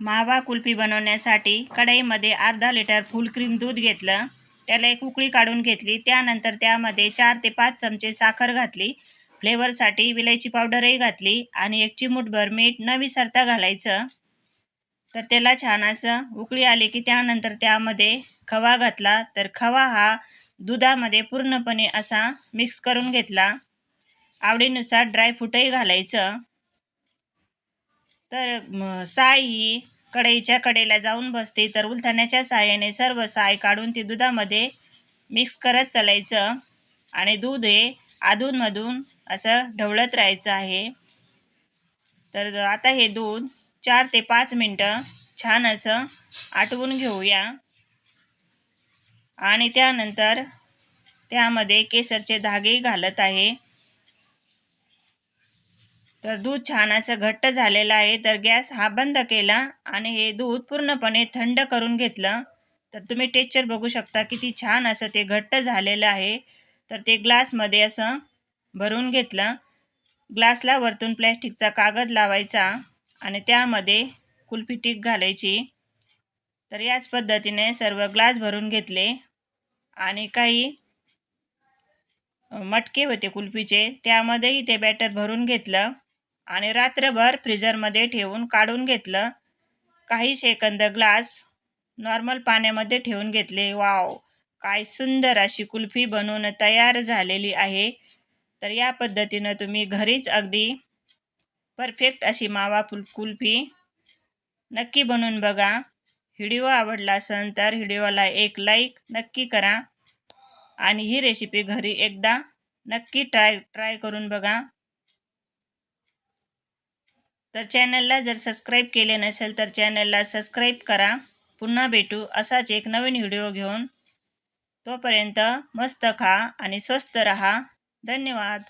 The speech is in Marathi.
मावा कुल्फी बनवण्यासाठी कढईमध्ये अर्धा लिटर फुल क्रीम दूध घेतलं, त्याला एक उकळी काढून घेतली। त्यानंतर त्यामध्ये 4 ते 5 चमचे साखर घातली, फ्लेवरसाठी विलायची पावडरही घातली आणि एक चिमूटभर मीठ न विसरता घालायचं। तर त्याला छान असं उकळी आली की त्यानंतर त्यामध्ये खवा घातला, तर खवा हा दुधामध्ये पूर्णपणे असा मिक्स करून घेतला। आवडीनुसार ड्रायफ्रूटही घालायचं। तर साय ही कढईच्या कडेला जाऊन बसते, तर उलथण्याच्या साहाय्याने सर्व साय काढून ती दुधामध्ये मिक्स करत चालायचं आणि दूध हे अधूनमधून असं ढवळत राहायचं आहे। तर आता हे दूध 4 ते 5 मिनटं छान असं आटवून घेऊया आणि त्यानंतर त्यामध्ये केसरचे धागे घालत आहे। तर दूध छान असं घट्ट झालेलं आहे, तर गॅस हा बंद केला आणि हे दूध पूर्णपणे थंड करून घेतलं। तर तुम्ही टेक्स्चर बघू शकता किती छान असं ते घट्ट झालेलं आहे। तर ते ग्लासमध्ये असं भरून घेतलं। ग्लासला वरतून प्लॅस्टिकचा कागद लावायचा आणि त्यामध्ये कुल्फी टिक घालायची। तर याच पद्धतीने सर्व ग्लास भरून घेतले आणि काही मटके होते कुल्फीचे, त्यामध्येही ते बॅटर भरून घेतलं आणि रात्रभर फ्रीजरमध्ये ठेवून काढून घेतलं। काही सेकंद ग्लास नॉर्मल पाण्यामध्ये ठेवून घेतले। वाव, काय सुंदर अशी कुल्फी बनवून तयार झालेली आहे। तर या पद्धतीनं तुम्ही घरीच अगदी परफेक्ट अशी मावा कुल्फी नक्की बनवून बघा। व्हिडिओ आवडला असेल तर व्हिडिओला एक लाईक नक्की करा आणि ही रेसिपी घरी एकदा नक्की ट्राय करून बघा। तर चॅनलला जर सबस्क्राईब केले नसेल तर चॅनलला सबस्क्राईब करा। पुन्हा भेटू असाच एक नवीन व्हिडिओ घेऊन। तोपर्यंत मस्त खा आणि स्वस्त रहा। धन्यवाद।